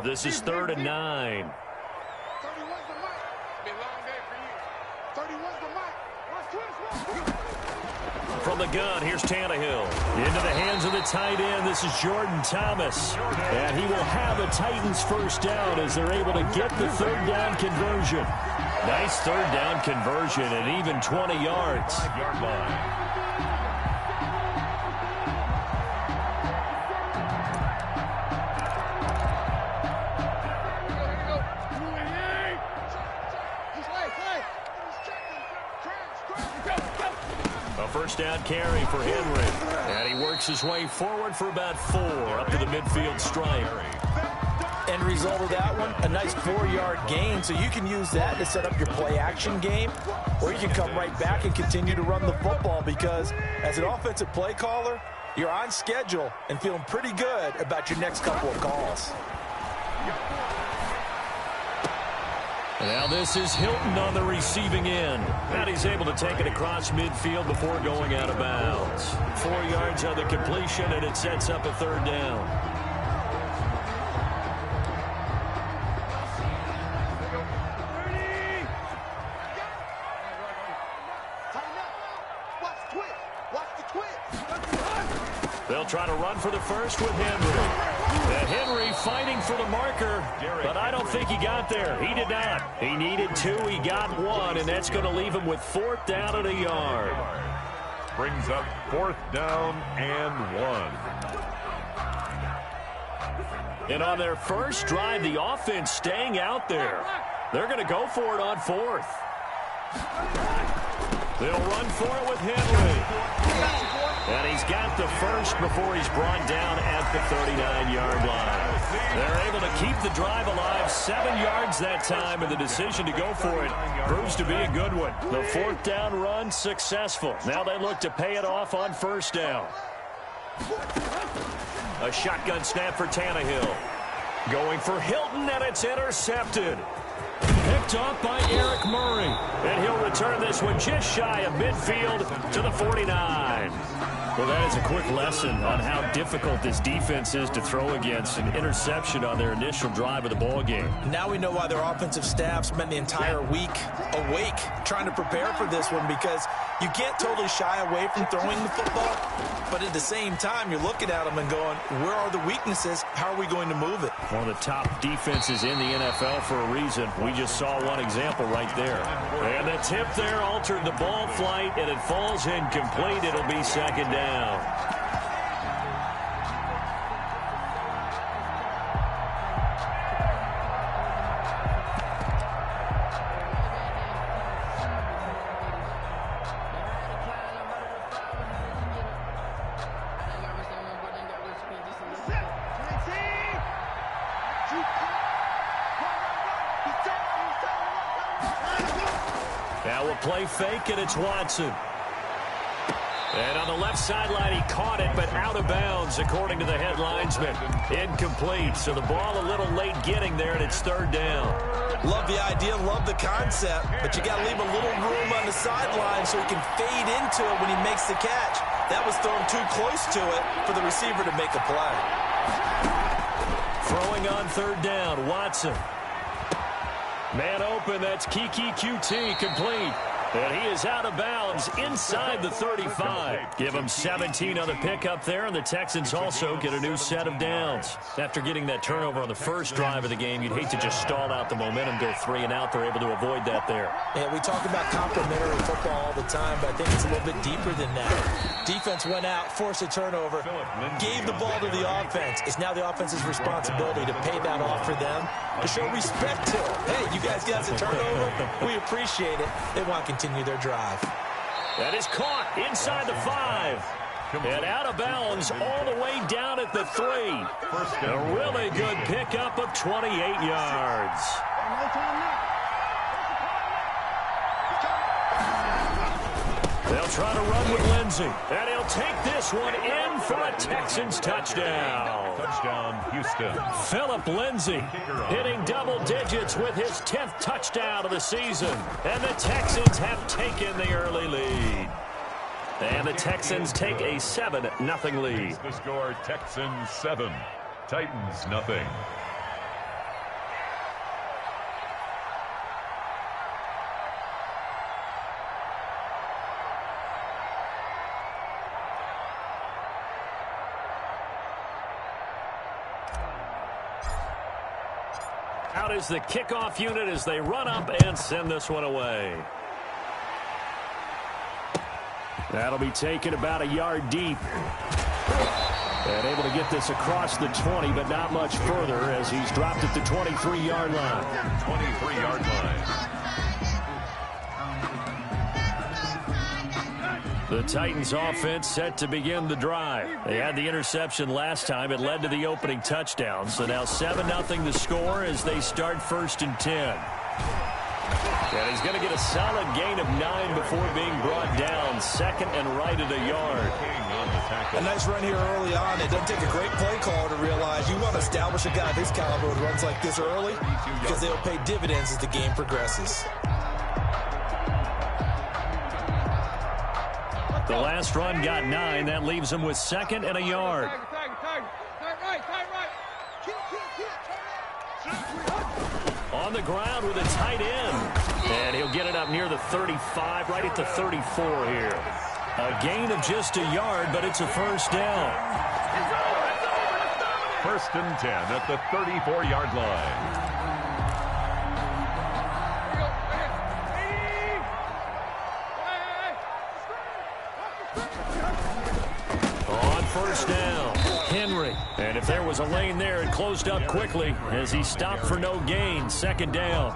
This is 3rd and 9. 31's the mic. It's been a long day for you. 31's the mic. From the gun, here's Tannehill. Into the hands of the tight end. This is Jordan Thomas. And he will have the Titans first down as they're able to get the 3rd down conversion. Nice 3rd down conversion and even 20 yards. First down carry for Henry. And he works his way forward for about 4 up to the midfield stripe. End result of that one, a nice 4-yard gain. So you can use that to set up your play-action game, or you can come right back and continue to run the football because as an offensive play caller, you're on schedule and feeling pretty good about your next couple of calls. Now this is Hilton on the receiving end. And he's able to take it across midfield before going out of bounds. 4 yards on the completion, and it sets up a 3rd down. They'll try to run for the first with Henry. And Henry fighting for the marker, but I don't think he got there. He did not. He needed 2. He got 1, and that's going to leave him with 4th down and a yard. Brings up 4th down and 1. And on their first drive, the offense staying out there. They're going to go for it on 4th. They'll run for it with Henry. And he's got the first before he's brought down at the 39-yard line. They're able to keep the drive alive, 7 yards that time, and the decision to go for it proves to be a good one. The 4th down run successful. Now they look to pay it off on 1st down. A shotgun snap for Tannehill. Going for Hilton, and it's intercepted. Picked off by Eric Murray. And he'll return this one just shy of midfield to the 49. Well, that is a quick lesson on how difficult this defense is to throw against. An interception on their initial drive of the ball game. Now we know why their offensive staff spent the entire week awake trying to prepare for this one, because you can't totally shy away from throwing the football, but at the same time, you're looking at them and going, where are the weaknesses? How are we going to move it? One of the top defenses in the NFL for a reason. We just saw one example right there. And the tip there altered the ball flight, and it falls incomplete. It'll be 2nd down. Now we'll play fake, and it's Watson. And on the left sideline, he caught it, but out of bounds, according to the head linesman. Incomplete, so the ball a little late getting there, and it's 3rd down. Love the idea, love the concept, but you got to leave a little room on the sideline so he can fade into it when he makes the catch. That was thrown too close to it for the receiver to make a play. Throwing on 3rd down, Watson. Man open, that's Kiki QT, complete. And he is out of bounds inside the 35. Give him 17 on the pickup there, and the Texans also get a new set of downs. After getting that turnover on the first drive of the game, you'd hate to just stall out the momentum, go 3 and out. They're able to avoid that there. Yeah, we talk about complementary football all the time, but I think it's a little bit deeper than that. Defense went out, forced a turnover, gave the ball to the offense. It's now the offense's responsibility to pay that off for them, to show respect to them. Hey, you guys got a turnover? We appreciate it. They want to continue their drive. That is caught inside the 5. And out of bounds all the way down at the 3. A really good pickup of 28 yards. They'll try to run with Lindsey. And he'll take this one in for a Texans touchdown. Touchdown, Houston. Philip Lindsay hitting double digits with his 10th touchdown of the season. And the Texans have taken the early lead. And the Texans take a 7-0 lead. The score, Texans 7, Titans nothing. Out is the kickoff unit as they run up and send this one away. That'll be taken about a yard deep. And able to get this across the 20, but not much further as he's dropped at the 23-yard line. 23-yard line. The Titans offense set to begin the drive. They had the interception last time. It led to the opening touchdown. So now 7-0 the score as they start 1st and 10. And he's going to get a solid gain of 9 before being brought down. 2nd and right at a yard. A nice run here early on. It doesn't take a great play caller to realize you want to establish a guy of his caliber who runs like this early because they'll pay dividends as the game progresses. The last run got 9. That leaves him with 2nd and a yard. On the ground with a tight end. And he'll get it up near the 35, right at the 34 here. A gain of just a yard, but it's a 1st down. 1st and 10 at the 34-yard line. On 1st down, Henry. And if there was a lane there, it closed up quickly as he stopped for no gain. 2nd down.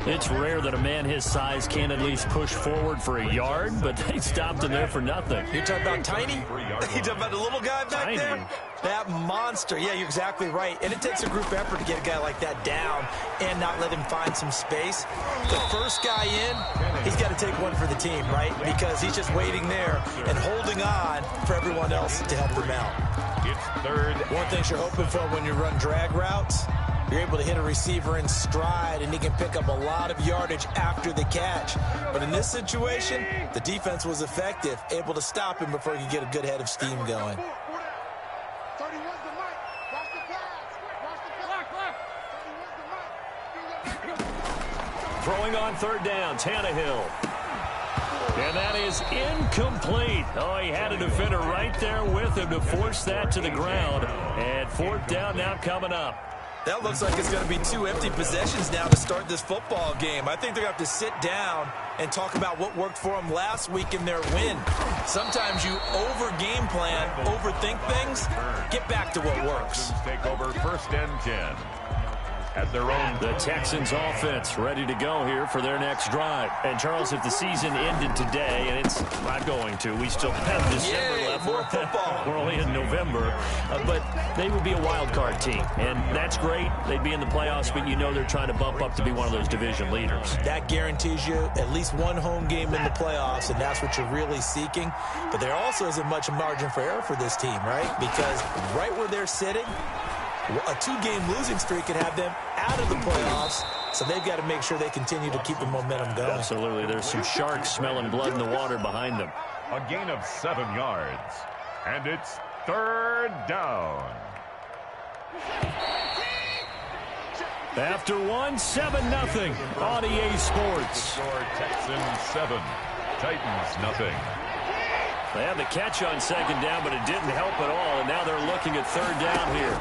It's rare that a man his size can at least push forward for a yard, but they stopped him there for nothing. You're talking about Tiny? You're talking about the little guy back Tiny. there? That monster. Yeah, you're exactly right. And it takes a group effort to get a guy like that down and not let him find some space. The first guy in, he's got to take one for the team, right? Because he's just waiting there and holding on for everyone else to help him out. It's 3rd. One thing you're hoping for when you run drag routes, you're able to hit a receiver in stride, and he can pick up a lot of yardage after the catch. But in this situation, the defense was effective, able to stop him before he could get a good head of steam going. 31's the mic. Watch the pass. Watch the pass. Throwing on 3rd down, Tannehill. And that is incomplete. Oh, he had a defender right there with him to force that to the ground. And 4th down now coming up. That looks like it's going to be 2 empty possessions now to start this football game. I think they're going to have to sit down and talk about what worked for them last week in their win. Sometimes you over-game plan, overthink things. Get back to what works. Take over 1st and 10. At their own. The Texans offense ready to go here for their next drive. And Charles, if the season ended today, and it's not going to, we still have December left. More football. We're only in November, but they would be a wild card team, and that's great. They'd be in the playoffs, but you know they're trying to bump up to be one of those division leaders. That guarantees you at least one home game in the playoffs, and that's what you're really seeking. But there also isn't much margin for error for this team, right? Because right where they're sitting, a 2-game losing streak could have them out of the playoffs, so they've got to make sure they continue to keep the momentum going. Absolutely. There's some sharks smelling blood in the water behind them. A gain of 7 yards. And it's 3rd down. After 7-0 on EA Sports. Score Texans 7, Titans nothing. They had the catch on 2nd down, but it didn't help at all, and now they're looking at 3rd down here.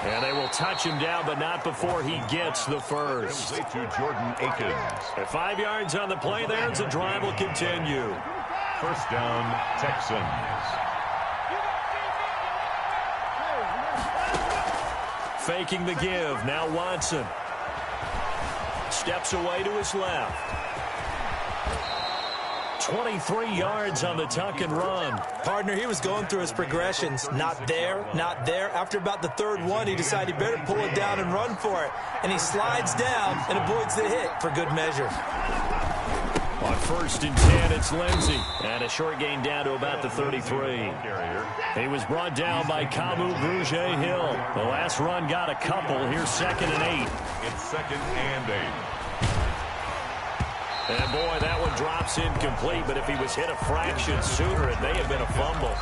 And they will touch him down, but not before he gets the first. To Jordan Akins. At 5 yards on the play there, and the drive will continue. 1st down, Texans. Faking the give. Now Watson. Steps away to his left. 23 yards on the tuck and run. Partner, he was going through his progressions. Not there, not there. After about the 3rd one, he decided he better pull it down and run for it. And he slides down and avoids the hit for good measure. On 1st and 10, it's Lindsey. And a short gain down to about the 33. He was brought down by Kamu Grugier-Hill. The last run got a couple. Here's 2nd and 8. It's 2nd and 8. And boy, that one drops incomplete, but if he was hit a fraction sooner, it may have been a fumble.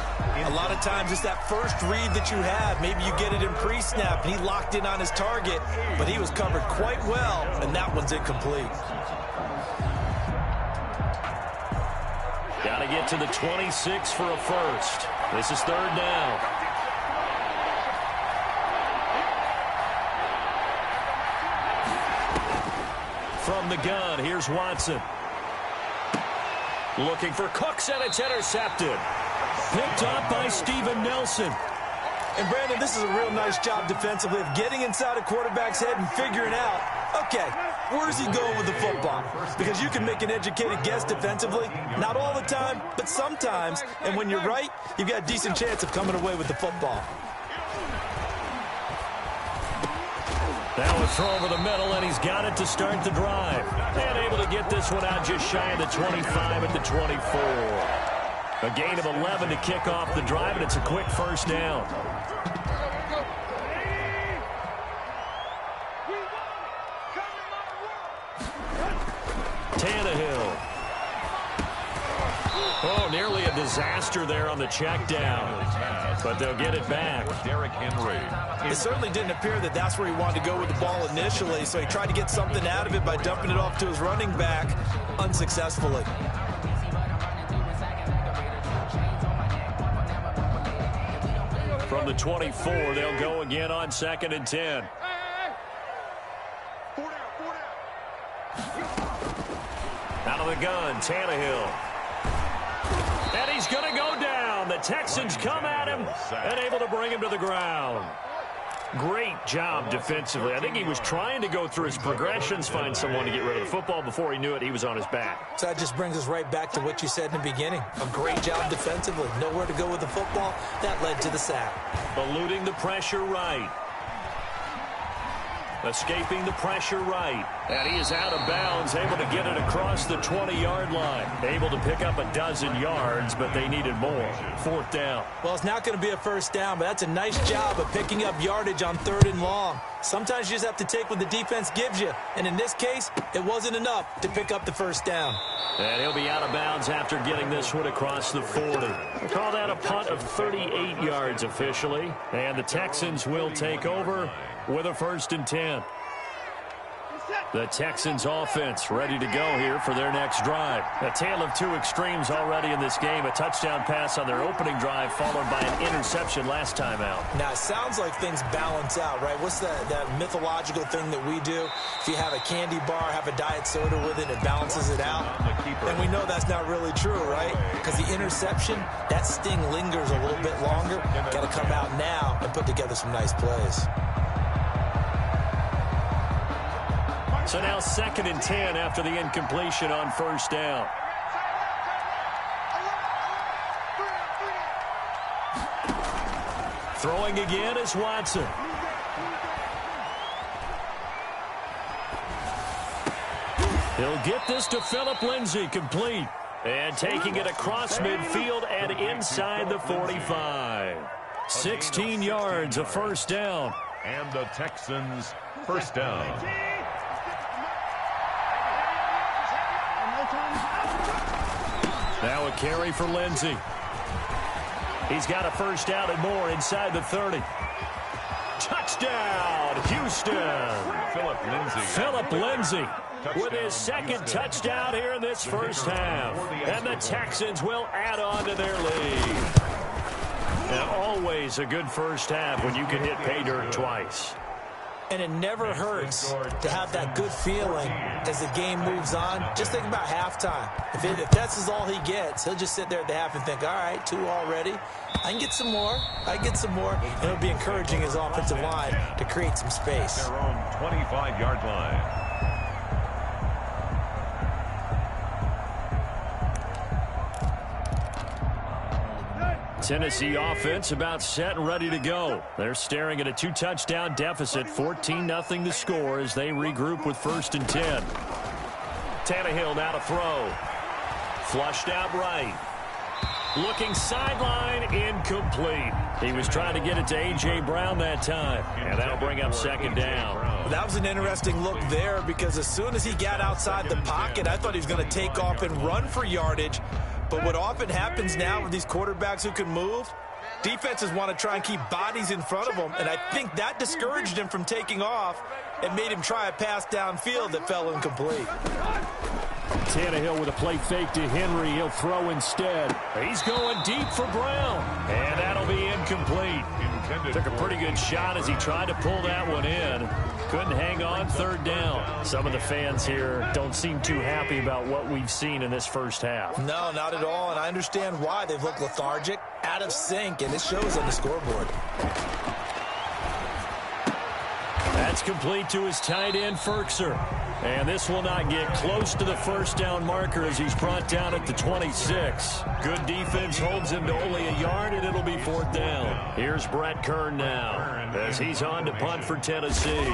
A lot of times it's that first read that you have. Maybe you get it in pre-snap. He locked in on his target, but he was covered quite well, and that one's incomplete. Got to get to the 26 for a first. This is 3rd down. From the gun, here's Watson. Looking for Cooks, and it's intercepted. Picked up by Steven Nelson. And, Brandon, this is a real nice job defensively of getting inside a quarterback's head and figuring out, okay, where's he going with the football? Because you can make an educated guess defensively. Not all the time, but sometimes. And when you're right, you've got a decent chance of coming away with the football. Now a throw over the middle, and he's got it to start the drive. And able to get this one out just shy of the 25 at the 24. A gain of 11 to kick off the drive, and it's a quick first down. Tannehill. Oh, nearly a disaster there on the check down. But they'll get it back. Derrick Henry. It certainly didn't appear that that's where he wanted to go with the ball initially, so he tried to get something out of it by dumping it off to his running back unsuccessfully. From the 24, they'll go again on 2nd and 10. Out of the gun, Tannehill. And he's going to go down. The Texans come at him and able to bring him to the ground. Great job defensively. I think he was trying to go through his progressions, find someone to get rid of the football. Before he knew it, he was on his back. So that just brings us right back to what you said in the beginning. A great job defensively. Nowhere to go with the football. That led to the sack. Eluding the pressure right. Escaping the pressure right. And he is out of bounds, able to get it across the 20-yard line. Able to pick up a dozen yards, but they needed more. 4th down. Well, it's not going to be a first down, but that's a nice job of picking up yardage on 3rd and long. Sometimes you just have to take what the defense gives you. And in this case, it wasn't enough to pick up the first down. And he'll be out of bounds after getting this one across the 40. We'll call that a punt of 38 yards officially. And the Texans will take over with a 1st and 10. The Texans offense ready to go here for their next drive. A tale of two extremes already in this game. A touchdown pass on their opening drive followed by an interception last time out. Now, it sounds like things balance out, right? What's that mythological thing that we do? If you have a candy bar, have a diet soda with it, it balances it out. And we know that's not really true, right? Because the interception, that sting lingers a little bit longer. Got to come out now and put together some nice plays. So now 2nd and 10 after the incompletion on 1st down. Throwing again is Watson. He'll get this to Phillip Lindsay, complete. And taking it across midfield and inside the 45. 16 yards, a 1st down. And the Texans, 1st down. Now a carry for Lindsay. He's got a 1st down and more inside the 30. Touchdown, Houston. Phillip Lindsay with his 2nd touchdown here in this 1st half. And the Texans will add on to their lead. And always a good 1st half when you can hit pay dirt twice. And it never hurts to have that good feeling as the game moves on. Just think about halftime. If that's all he gets, he'll just sit there at the half and think, all right, 2 already. I can get some more. And it'll be encouraging his offensive line to create some space. Their own 25-yard line. Tennessee offense about set and ready to go. They're staring at a 2-touchdown deficit, 14-0 to score as they regroup with 1st and 10. Tannehill now to throw. Flushed out right. Looking sideline, incomplete. He was trying to get it to A.J. Brown that time, and that'll bring up 2nd down. That was an interesting look there because as soon as he got outside the pocket, I thought he was going to take off and run for yardage. But what often happens now with these quarterbacks who can move, defenses want to try and keep bodies in front of them, and I think that discouraged him from taking off and made him try a pass downfield that fell incomplete. Tannehill with a play fake to Henry. He'll throw instead. He's going deep for Brown, and that'll be incomplete. Took a pretty good shot as he tried to pull that one in. Couldn't hang on third down. Some of the fans here don't seem too happy about what we've seen in this first half. No, not at all, and I understand why. They've looked lethargic, out of sync, and it shows on the scoreboard. That's complete to his tight end, Firkser. And this will not get close to the first down marker as he's brought down at the 26. Good defense holds him to only a yard, and it'll be fourth down. Here's Brett Kern now as he's on to punt for Tennessee.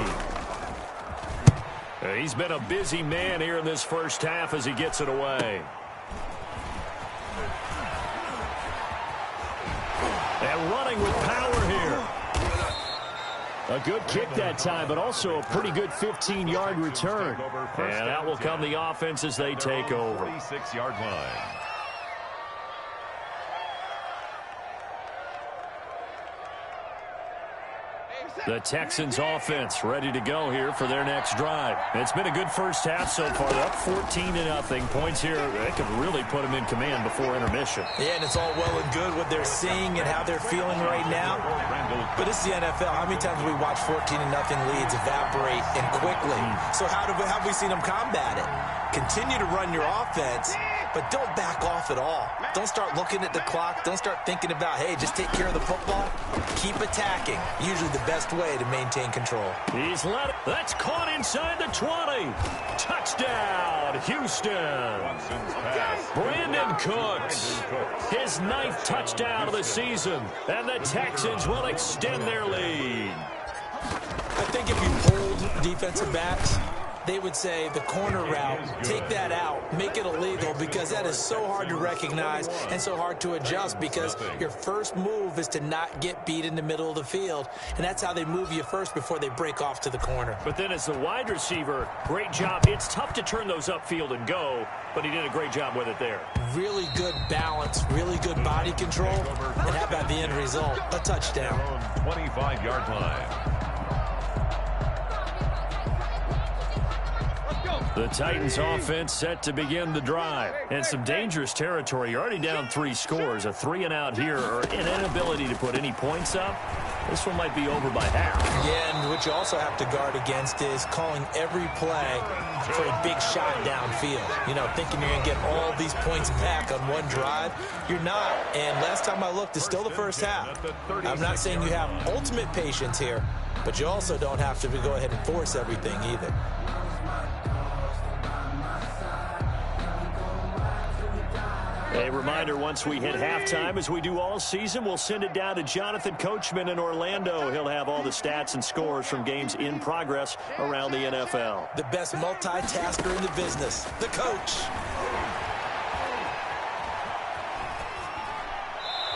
He's been a busy man here in this first half as he gets it away. And running with power here. A good kick that time, but also a pretty good 15-yard return. And that will come the offense as they take over. 46-yard line. The Texans offense ready to go here for their next drive. It's been a good first half so far. They're up 14-0. Points here, they could really put them in command before intermission. Yeah, and it's all well and good what they're seeing and how they're feeling right now. But it's the NFL. How many times have we watched 14-0 leads evaporate and quickly? So how have we seen them combat it? Continue to run your offense, but don't back off at all. Don't start looking at the clock. Don't start thinking about, hey, just take care of the football. Keep attacking. Usually the best way to maintain control. He's let it. That's caught inside the 20. Touchdown, Houston. Brandon Cooks. His 9th touchdown of the season. And the Texans will extend their lead. I think if you pulled defensive backs, they would say the corner route, take that out, make it illegal, because that is so hard to recognize and so hard to adjust, because your first move is to not get beat in the middle of the field, and that's how they move you first before they break off to the corner. But then as the wide receiver, great job. It's tough to turn those upfield and go, but he did a great job with it there. Really good balance, really good body control, and how about the end result? A touchdown. 25-yard line. The Titans offense set to begin the drive. And some dangerous territory. You're already down 3 scores. A 3-and-out here, or an inability to put any points up. This one might be over by half. Yeah, and what you also have to guard against is calling every play for a big shot downfield. You know, thinking you're going to get all these points back on one drive. You're not. And last time I looked, it's still the first half. I'm not saying you have ultimate patience here, but you also don't have to go ahead and force everything either. A reminder, once we hit halftime, as we do all season, we'll send it down to Jonathan Coachman in Orlando. He'll have all the stats and scores from games in progress around the NFL. The best multitasker in the business, the coach.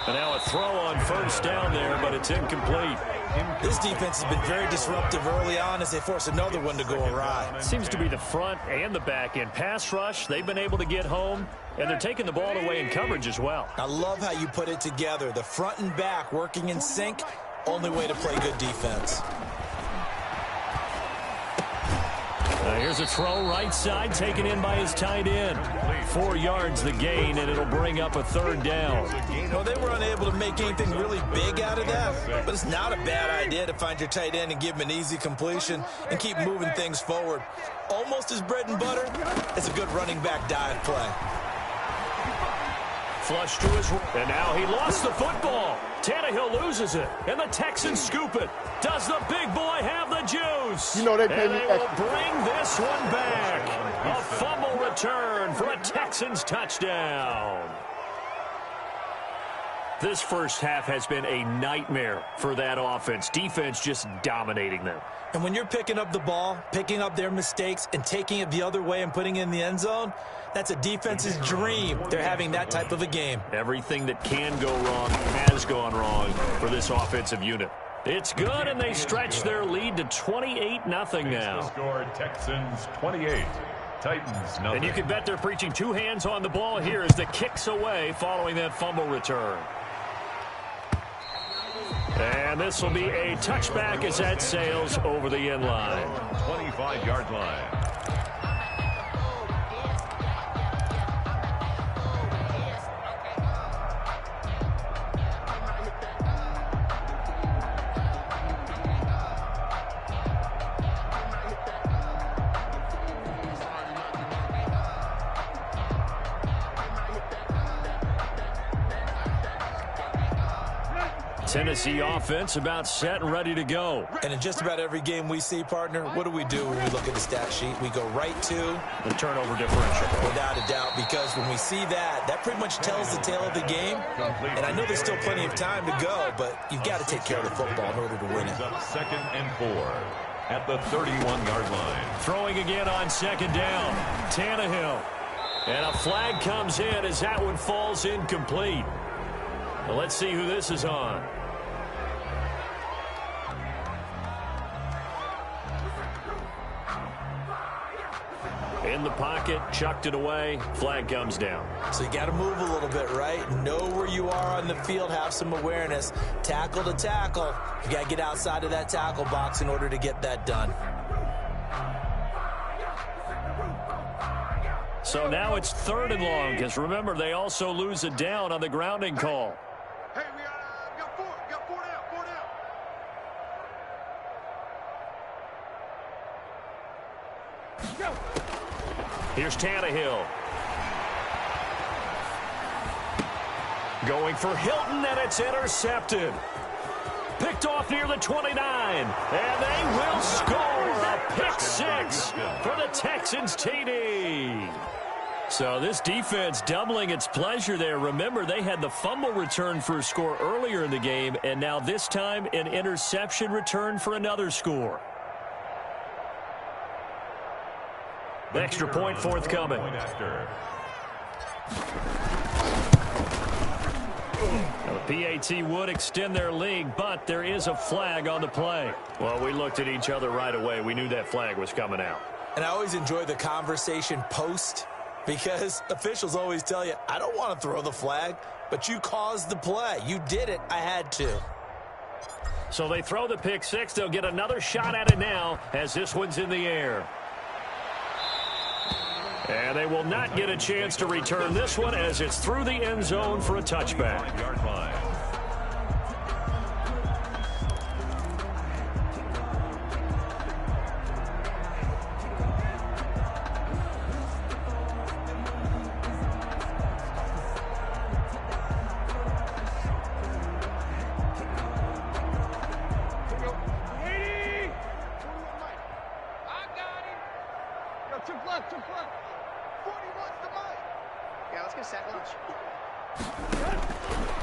And now a throw on first down there, but it's incomplete. This defense has been very disruptive early on as they force another one to go awry. Seems to be the front and the back end. Pass rush, they've been able to get home, and they're taking the ball away in coverage as well. I love how you put it together. The front and back working in sync, only way to play good defense. Here's a throw right side, taken in by his tight end. 4 yards the gain, and it'll bring up a third down. Well, they were unable to make anything really big out of that, but it's not a bad idea to find your tight end and give him an easy completion and keep moving things forward. Almost his bread and butter. It's a good running back dive play. Flush to his, and now he lost the football. Tannehill loses it, and the Texans scoop it. Does the big boy have the juice? You know they pay and me they will bring this one back. A fumble return for a Texans touchdown. This first half has been a nightmare for that offense. Defense just dominating them. And when you're picking up the ball, picking up their mistakes, and taking it the other way and putting it in the end zone, that's a defense's dream. They're having that type of a game. Everything that can go wrong has gone wrong for this offensive unit. It's good, and they stretch their lead to 28-0 now. Score Texans 28, Titans 0. And you can bet they're preaching 2 hands on the ball here as the kick's away following that fumble return. And this will be a touchback as that sails over the end line. 25-yard line. Tennessee offense about set and ready to go. And in just about every game we see, partner, what do we do when we look at the stat sheet? We go right to the turnover differential. Without a doubt, because when we see that, that pretty much tells the tale of the game. And I know there's still plenty of time to go, but you've got to take care of the football in order to win it. Second and 4 at the 31-yard line. Throwing again on second down. Tannehill. And a flag comes in as that one falls incomplete. Well, let's see who this is on. In the pocket, chucked it away, flag comes down. So you got to move a little bit, right? Know where you are on the field, have some awareness. Tackle to tackle. You got to get outside of that tackle box in order to get that done. So now it's 3rd and long, because remember, they also lose a down on the grounding call. Hey, we got 4. We got 4 down. 4 down. Go. Here's Tannehill. Going for Hilton, and it's intercepted. Picked off near the 29. And they will score a pick 6 for the Texans TD. So this defense doubling its pleasure there. Remember, they had the fumble return for a score earlier in the game, and now this time an interception return for another score. Extra point forthcoming. Now the PAT would extend their lead, but there is a flag on the play. Well, we looked at each other right away. We knew that flag was coming out. And I always enjoy the conversation post, because officials always tell you, I don't want to throw the flag, but you caused the play. You did it. I had to. So they throw the pick 6. They'll get another shot at it now as this one's in the air. And they will not get a chance to return this one as it's through the end zone for a touchback.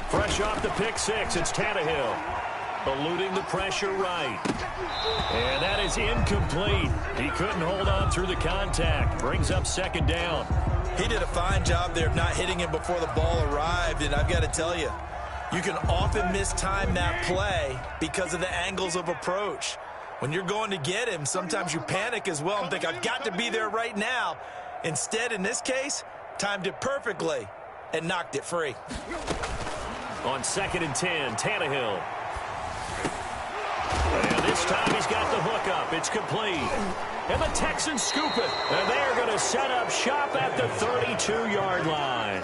Fresh off the pick 6, it's Tannehill. Eluding the pressure right. And that is incomplete. He couldn't hold on through the contact. Brings up 2nd down. He did a fine job there of not hitting him before the ball arrived, and I've got to tell you, you can often mistime that play because of the angles of approach. When you're going to get him, sometimes you panic as well and think, I've got to be there right now. Instead, in this case, timed it perfectly and knocked it free. On 2nd and 10, Tannehill. And this time he's got the hook up. It's complete. And the Texans scoop it. And they're going to set up shop at the 32-yard line.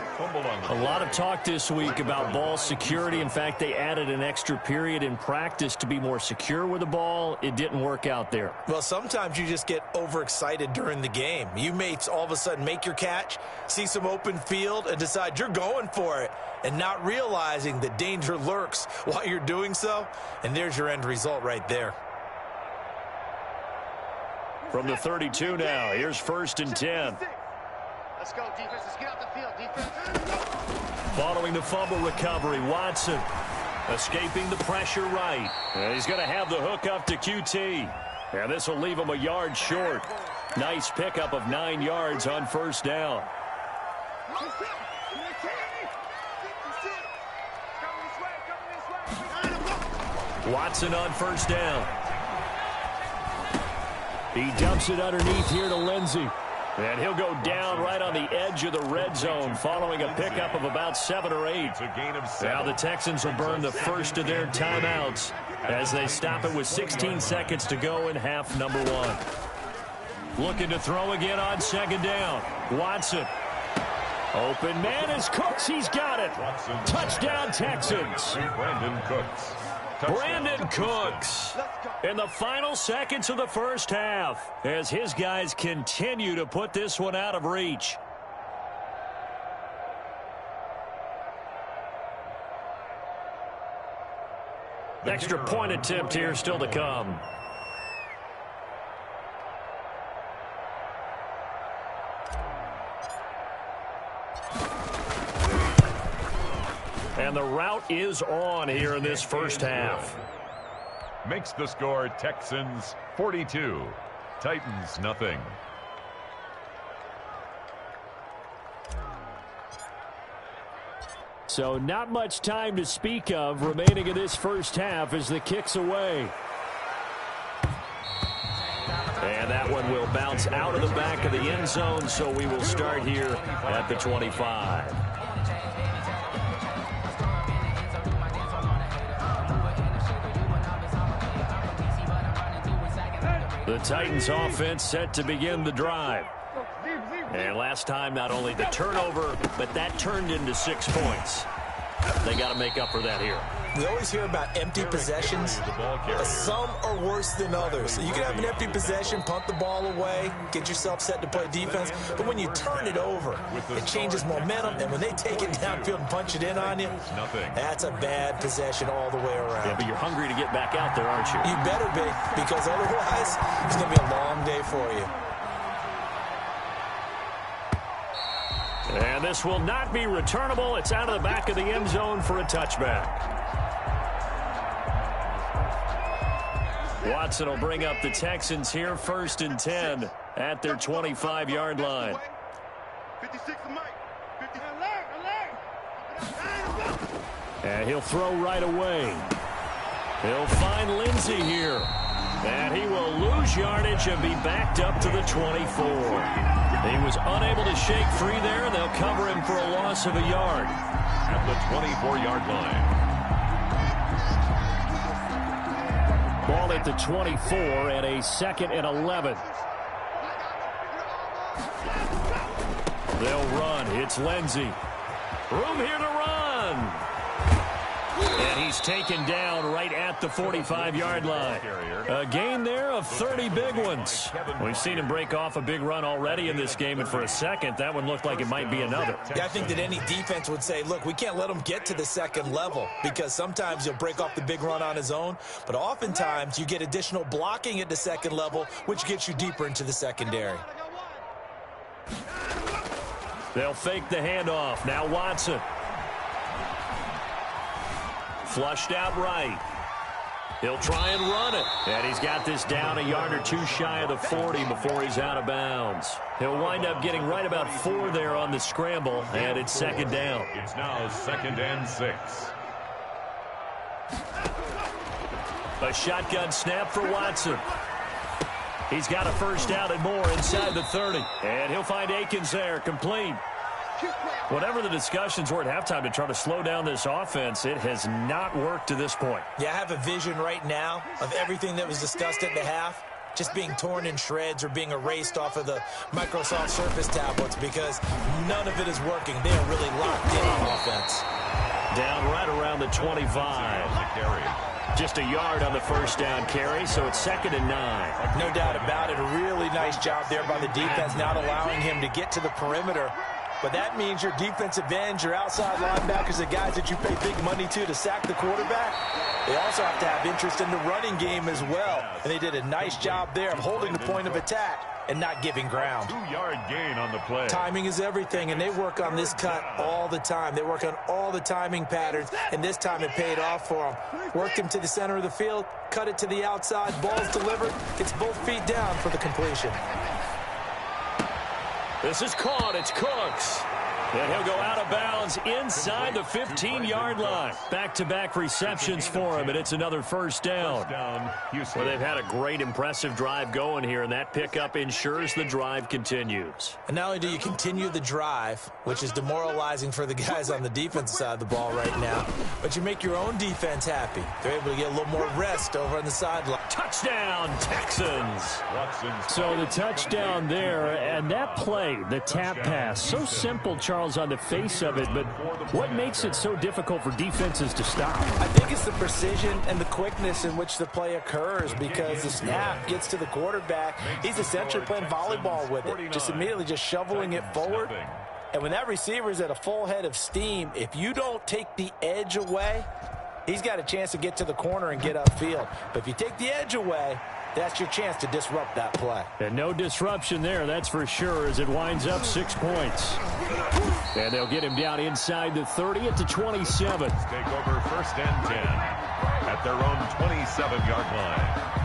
A lot of talk this week about ball security. In fact, they added an extra period in practice to be more secure with the ball. It didn't work out there. Well, sometimes you just get overexcited during the game. You may all of a sudden make your catch, see some open field, and decide you're going for it, and not realizing that danger lurks while you're doing so. And there's your end result right there. From the 32 now, here's 1st and 10. Let's go, defense. Let's get out the field, defense. Following the fumble recovery, Watson escaping the pressure right. And he's going to have the hook up to QT. And this will leave him a yard short. Nice pickup of 9 yards on 1st down. Watson on 1st down. He dumps it underneath here to Lindsey. And he'll go down right on the edge of the red zone following a pickup of about 7 or 8. Now the Texans will burn the first of their timeouts as they stop it with 16 seconds to go in half number 1. Looking to throw again on 2nd down. Watson. Open man is Cooks. He's got it. Touchdown Texans. Brandon Cooks. Brandon Cooks in the final seconds of the first half as his guys continue to put this one out of reach. Extra point attempt here still to come. And the route is on here in this first half. Makes the score Texans 42, Titans nothing. So not much time to speak of remaining in this first half as the kick's away. And that one will bounce out of the back of the end zone, so we will start here at the 25. The Titans offense set to begin the drive. And last time, not only the turnover, but that turned into 6 points. They got to make up for that here. We always hear about empty possessions. Some are worse than others. You can have an empty possession, punt the ball away, get yourself set to play defense. But when you turn it over, it changes momentum. And when they take it downfield and punch it in on you, that's a bad possession all the way around. Yeah, but you're hungry to get back out there, aren't you? You better be, because otherwise it's going to be a long day for you. And this will not be returnable. It's out of the back of the end zone for a touchback. Watson will bring up the Texans here, 1st and 10 at their 25-yard line. 56 to Mike. And he'll throw right away. He'll find Lindsey here. And he will lose yardage and be backed up to the 24. He was unable to shake free there, and they'll cover him for a loss of a yard. At the 24-yard line. Ball at the 24 and a 2nd and 11. They'll run. It's Lindsey. Room here to run. And he's taken down right at the 45-yard line. A gain there of 30 big ones. We've seen him break off a big run already in this game, and for a second, that one looked like it might be another. Yeah, I think that any defense would say, look, we can't let him get to the second level, because sometimes he'll break off the big run on his own, but oftentimes you get additional blocking at the second level, which gets you deeper into the secondary. They'll fake the handoff. Now Watson. Flushed out right. He'll try and run it. And he's got this down a yard or two shy of the 40 before he's out of bounds. He'll wind up getting right about 4 there on the scramble, and it's 2nd down. It's now 2nd and 6. A shotgun snap for Watson. He's got a first down and more inside the 30. And he'll find Akins there, complete. Whatever the discussions were at halftime to try to slow down this offense, it has not worked to this point. Yeah, I have a vision right now of everything that was discussed at the half just being torn in shreds or being erased off of the Microsoft Surface tablets, because none of it is working. They are really locked in on offense. Down right around the 25. Just a yard on the first down carry, so it's 2nd and 9. No doubt about it. A really nice job there by the defense, not allowing him to get to the perimeter. But that means your defensive ends, your outside linebackers, the guys that you pay big money to sack the quarterback, they also have to have interest in the running game as well. And they did a nice job there of holding the point of attack and not giving ground. 2-yard gain on the play. Timing is everything, and they work on this cut all the time. They work on all the timing patterns, and this time it paid off for them. Worked him to the center of the field, cut it to the outside, ball's delivered, gets both feet down for the completion. This is caught. It's Cooks. And he'll go out of bounds inside the 15-yard line. Back-to-back receptions for him, and it's another first down. Well, they've had a great, impressive drive going here, and that pickup ensures the drive continues. And not only do you continue the drive, which is demoralizing for the guys on the defensive side of the ball right now, but you make your own defense happy. They're able to get a little more rest over on the sideline. Touchdown, Texans. So the touchdown there, and that play, the tap pass, so simple, Charles, on the face of it, but what makes it so difficult for defenses to stop? I think it's the precision and the quickness in which the play occurs, because the snap gets to the quarterback. He's essentially playing volleyball with it, just immediately just shoveling it forward. And when that receiver is at a full head of steam, if you don't take the edge away, he's got a chance to get to the corner and get upfield. But if you take the edge away, that's your chance to disrupt that play. And no disruption there, that's for sure, as it winds up 6 points. And they'll get him down inside the 30 at the 27. Take over 1st and 10 at their own 27-yard line.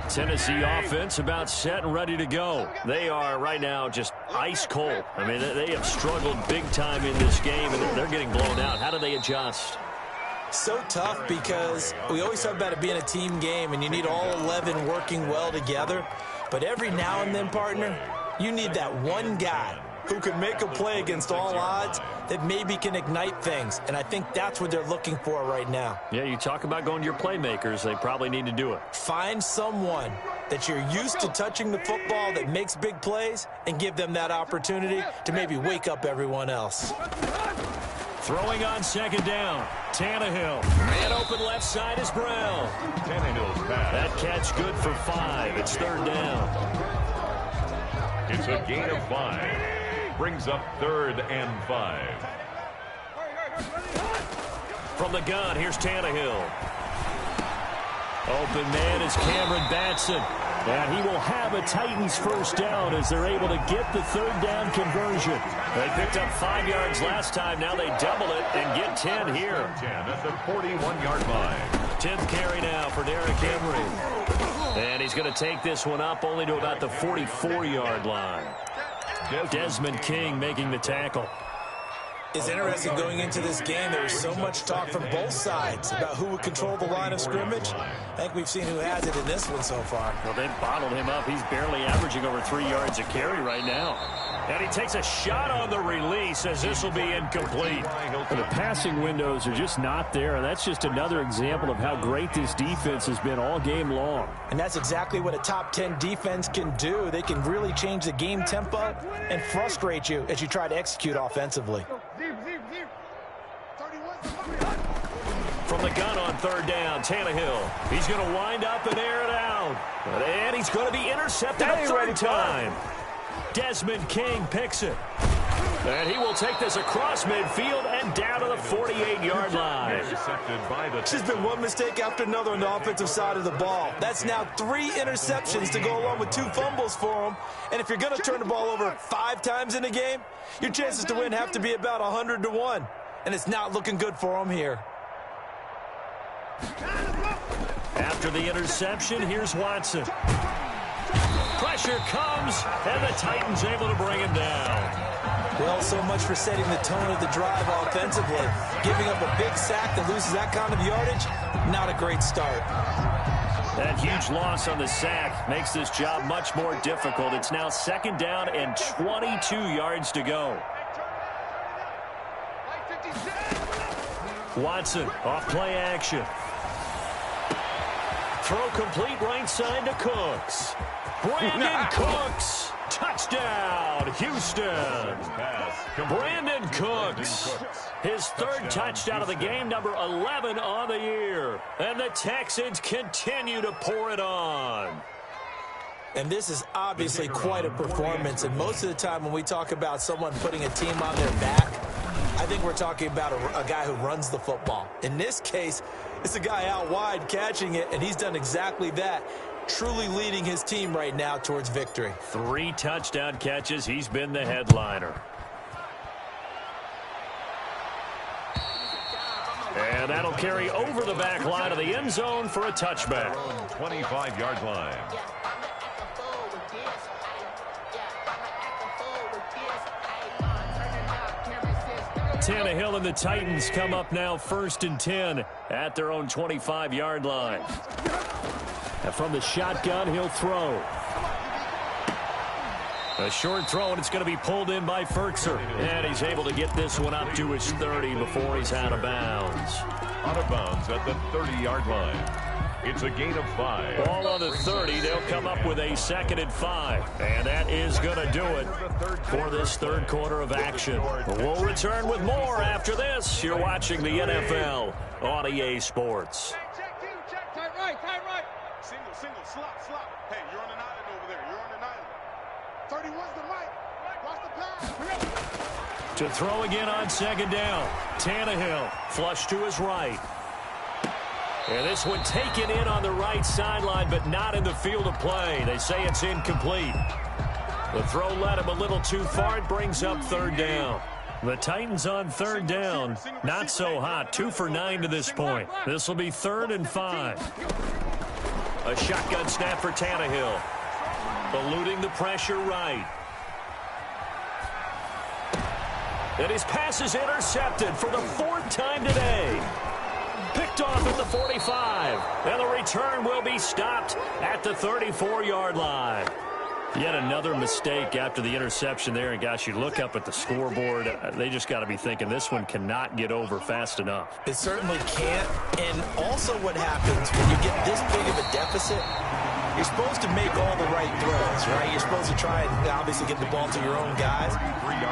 Tennessee offense about set and ready to go. They are right now just ice cold. I mean, they have struggled big time in this game, and they're getting blown out. How do they adjust? So tough because we always talk about it being a team game, and you need all 11 working well together. But every now and then, partner, you need that one guy who can make a play against all odds that maybe can ignite things. And I think that's what they're looking for right now. Yeah, you talk about going to your playmakers. They probably need to do it. Find someone that you're used to touching the football that makes big plays and give them that opportunity to maybe wake up everyone else. Throwing on 2nd down. Tannehill. Man open left side is Brown. Tannehill's pass. That catch good for 5. It's 3rd down. It's a gain of 5. Brings up 3rd and 5. From the gun, here's Tannehill. Open man is Cameron Batson. And he will have a Titans 1st down as they're able to get the 3rd down conversion. They picked up 5 yards last time. Now they double it and get 10 here. 10 at the 41-yard line. 10th carry now for Derrick Henry. And he's going to take this one up only to about the 44-yard line. Desmond King making the tackle. It's interesting going into this game. There was so much talk from both sides about who would control the line of scrimmage. I think we've seen who has it in this one so far. Well, they've bottled him up. He's barely averaging over 3 yards a carry right now. And he takes a shot on the release as this will be incomplete. The passing windows are just not there. And that's just another example of how great this defense has been all game long. And that's exactly what a top 10 defense can do. They can really change the game tempo and frustrate you as you try to execute offensively. From the gun on 3rd down, Tannehill. He's going to wind up and air it out. And he's going to be intercepted a 3rd time. Desmond King picks it. And he will take this across midfield and down to the 48-yard line. It's just been one mistake after another on the offensive side of the ball. That's now 3 interceptions to go along with 2 fumbles for him. And if you're going to turn the ball over 5 times in a game, your chances to win have to be about 100-1. And it's not looking good for him here. After the interception, here's Watson. Pressure comes, and the Titans able to bring him down. Well, so much for setting the tone of the drive offensively. Giving up a big sack that loses that kind of yardage, not a great start. That huge loss on the sack makes this job much more difficult. It's now 2nd down and 22 yards to go. Watson off play action. Throw complete right side to Cooks. Brandon Cooks. Touchdown, Houston. Brandon Cooks. His 3rd touchdown of the game, number 11 on the year. And the Texans continue to pour it on. And this is obviously quite a performance. And most of the time when we talk about someone putting a team on their back, I think we're talking about a guy who runs the football. In this case, it's a guy out wide catching it, and he's done exactly that, truly leading his team right now towards victory. 3 touchdown catches. He's been the headliner. And that'll carry over the back line of the end zone for a touchback. 25-yard line. Tannehill and the Titans come up now 1st and 10 at their own 25-yard line. And from the shotgun, he'll throw. A short throw, and it's going to be pulled in by Ferkser. And he's able to get this one up to his 30 before he's out of bounds. Out of bounds at the 30-yard line. It's a gain of 5. Ball on the 30. They'll come up with a 2nd and 5. And that is going to do it for this 3rd quarter of action. We'll return with more after this. You're watching the NFL on EA Sports. Check, tight right. Single, slot. Hey, you're on an island over there. You're on an island. 31's the mic. Cross the To throw again on second down. Tannehill flush to his right. And this one taken in on the right sideline, but not in the field of play. They say it's incomplete. The throw led him a little too far. It brings up third down. The Titans on third down. Not so hot. 2 for 9 to this point. This will be 3rd and 5. A shotgun snap for Tannehill. Eluding the pressure right. And his pass is intercepted for the 4th time today. Picked off at the 45. And the return will be stopped at the 34-yard line. Yet another mistake after the interception there. And, gosh, you look up at the scoreboard. They just got to be thinking this one cannot get over fast enough. It certainly can't. And also what happens when you get this big of a deficit, you're supposed to make all the right throws, right? You're supposed to try and obviously get the ball to your own guys.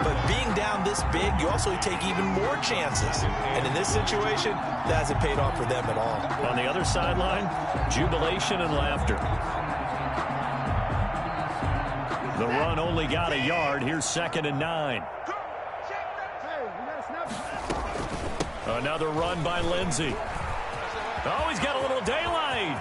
But being down this big, you also take even more chances. And in this situation, that hasn't paid off for them at all. On the other sideline, jubilation and laughter. The run only got a yard. Here's 2nd and 9. Another run by Lindsey. Oh, he's got a little daylight.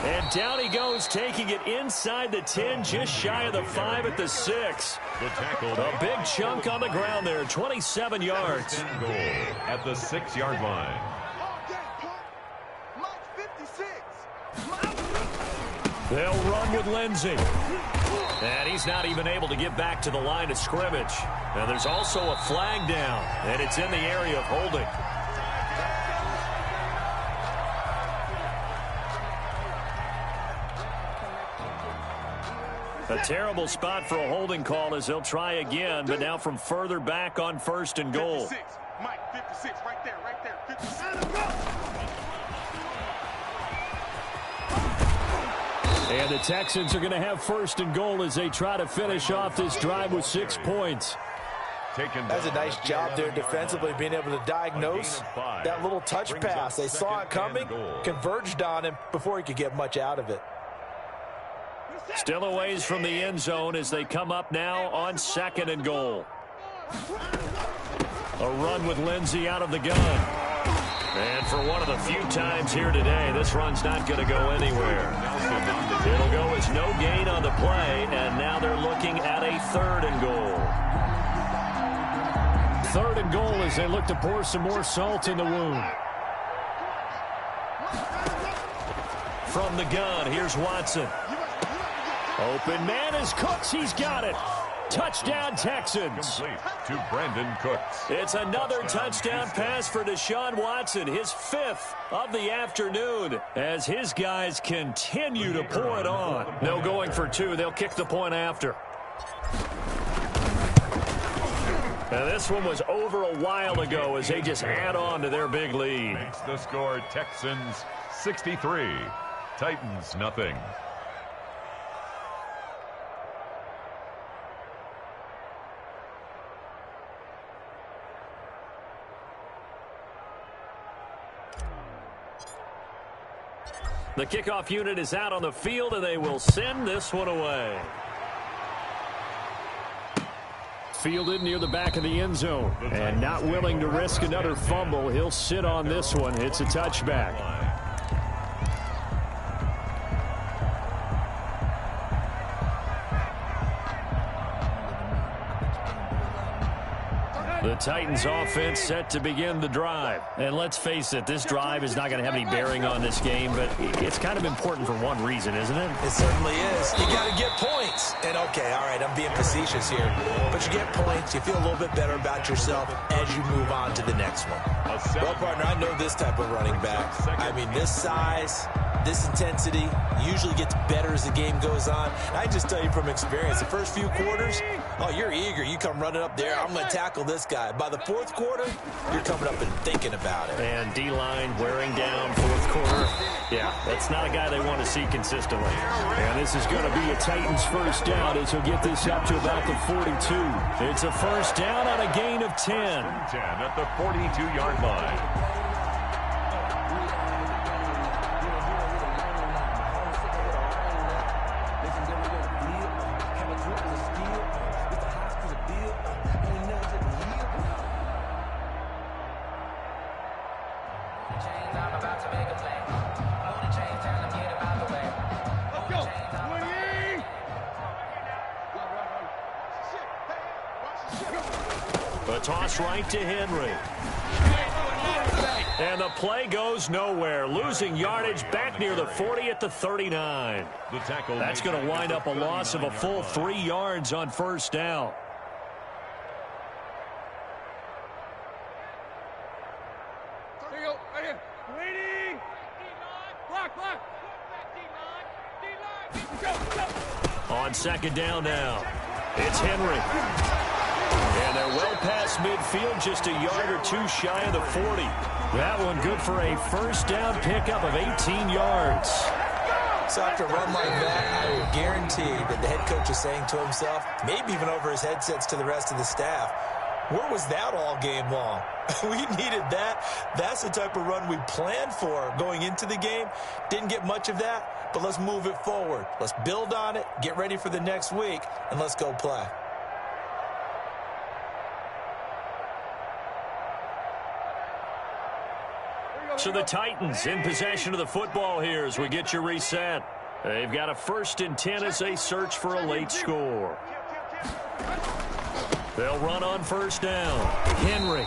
And down he goes, taking it inside the 10, just shy of the 5 at the 6. A big chunk on the ground there, 27 yards. Goal at the 6-yard line. They'll run with Lindsey. And he's not even able to get back to the line of scrimmage. Now there's also a flag down, and it's in the area of holding. A terrible spot for a holding call as they'll try again, but now from further back on 1st and goal. 56. Mike, 56, right there, 56. And the Texans are going to have 1st and goal as they try to finish off this drive with 6 points. That's a nice job there defensively, being able to diagnose that little touch pass. They saw it coming, converged on him before he could get much out of it. Still a ways from the end zone as they come up now on 2nd and goal. A run with Lindsey out of the gun. And for one of the few times here today, this run's not going to go anywhere. It'll go as no gain on the play, and now they're looking at a 3rd and goal. 3rd and goal as they look to pour some more salt in the wound. From the gun, here's Watson. Open man is Cooks. He's got it. Touchdown, Texans. Complete to Brandon Cooks. It's another touchdown pass for Deshaun Watson, his 5th of the afternoon, as his guys continue to pour it on. No going for 2. They'll kick the point after. Now this one was over a while ago as they just add on to their big lead. Makes the score Texans 63, Titans nothing. The kickoff unit is out on the field, and they will send this one away. Fielded near the back of the end zone, and not willing to risk another fumble. He'll sit on this one. It's a touchback. The Titans offense set to begin the drive. And let's face it, this drive is not going to have any bearing on this game, but it's kind of important for one reason, isn't it? It certainly is. You got to get points. And, okay, all right, I'm being facetious here. But you get points, you feel a little bit better about yourself as you move on to the next one. Well, partner, I know this type of running back. I mean, this size, this intensity usually gets better as the game goes on. And I just tell you from experience, the first few quarters, oh, you're eager. You come running up there. I'm going to tackle this guy. By the 4th quarter, you're coming up and thinking about it. And D-line wearing down 4th quarter. Yeah, that's not a guy they want to see consistently. And this is going to be a Titans first down as he'll get this up to about the 42. It's a first down on a gain of 10. 10 at the 42-yard line. A toss right to Henry. And the play goes nowhere. Losing yardage back near the 40 at the 39. That's going to wind up a loss of a full 3 yards on first down. On second down now, it's Henry. And they're well past midfield, just a yard or two shy of the 40. That one good for a first down pickup of 18 yards. So after a run like that, I will guarantee that the head coach is saying to himself, maybe even over his headsets to the rest of the staff, where was that all game long? We needed that. That's the type of run we planned for going into the game. Didn't get much of that, but let's move it forward. Let's build on it, get ready for the next week, and let's go play. So the Titans in possession of the football here as we get you reset. They've got a 1st and 10 as they search for a late score. They'll run on first down. Henry.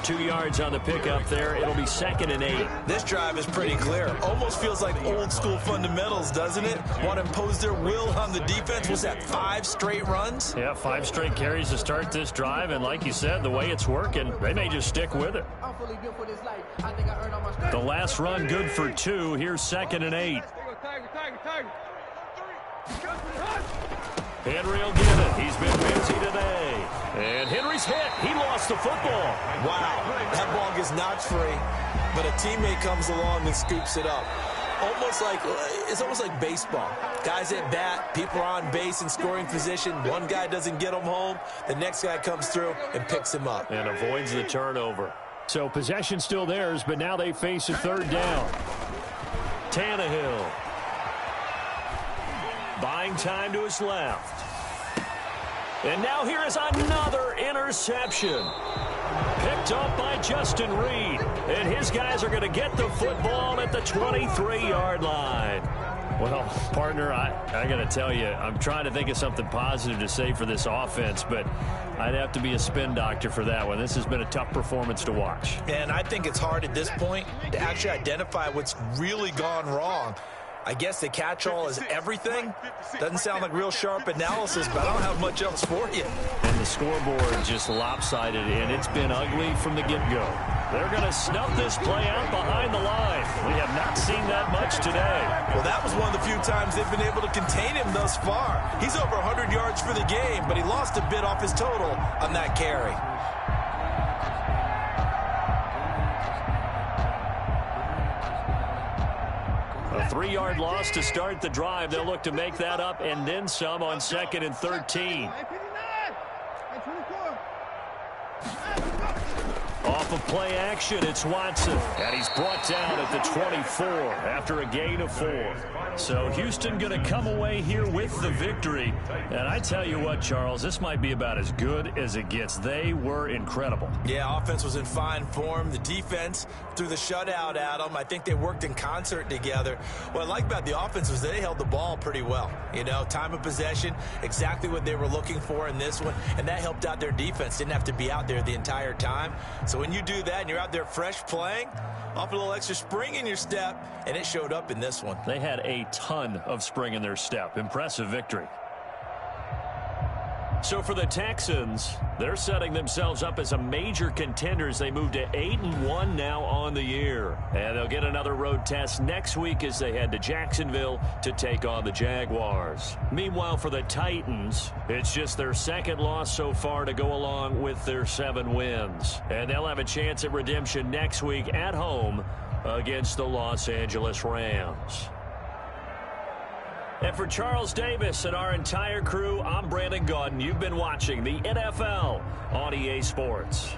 2 yards on the pickup there. It'll be 2nd and 8. This drive is pretty clear. Almost feels like old school fundamentals, doesn't it? Want to impose their will on the defense. Was that 5 straight runs? Yeah, 5 straight carries to start this drive. And like you said, the way it's working, they may just stick with it. The last run good for 2. Here's 2nd and 8. Henry will get it. He's been busy today. And Henry's hit. He lost the football. Wow. That ball gets knocked free, but a teammate comes along and scoops it up. It's almost like baseball. Guys at bat, people are on base in scoring position. One guy doesn't get him home. The next guy comes through and picks him up. And avoids the turnover. So possession still theirs, but now they face a 3rd down. Tannehill. Buying time to his left. And now here is another interception. Picked up by Justin Reed. And his guys are going to get the football at the 23-yard line. Well, partner, I got to tell you, I'm trying to think of something positive to say for this offense, but I'd have to be a spin doctor for that one. This has been a tough performance to watch. And I think it's hard at this point to actually identify what's really gone wrong. I guess the catch-all is everything. Doesn't sound like real sharp analysis, but I don't have much else for you. And the scoreboard just lopsided, and it's been ugly from the get-go. They're going to snuff this play out behind the line. We have not seen that much today. Well, that was one of the few times they've been able to contain him thus far. He's over 100 yards for the game, but he lost a bit off his total on that carry. A 3-yard loss to start the drive. They'll look to make that up and then some on 2nd and 13. Off of play action, it's Watson. And he's brought down at the 24 after a gain of 4. So Houston going to come away here with the victory. And I tell you what, Charles, this might be about as good as it gets. They were incredible. Yeah, offense was in fine form. The defense threw the shutout at them. I think they worked in concert together. What I like about the offense was they held the ball pretty well. You know, time of possession, exactly what they were looking for in this one. And that helped out their defense. Didn't have to be out there the entire time. So when you do that and you're out there fresh playing, off a little extra spring in your step, and it showed up in this one. They had a ton of spring in their step. Impressive victory. So for the Texans, they're setting themselves up as a major contender as they move to 8-1 now on the year. And they'll get another road test next week as they head to Jacksonville to take on the Jaguars. Meanwhile, for the Titans, it's just their 2nd loss so far to go along with their 7 wins. And they'll have a chance at redemption next week at home against the Los Angeles Rams. And for Charles Davis and our entire crew, I'm Brandon Gaudin. You've been watching the NFL on EA Sports.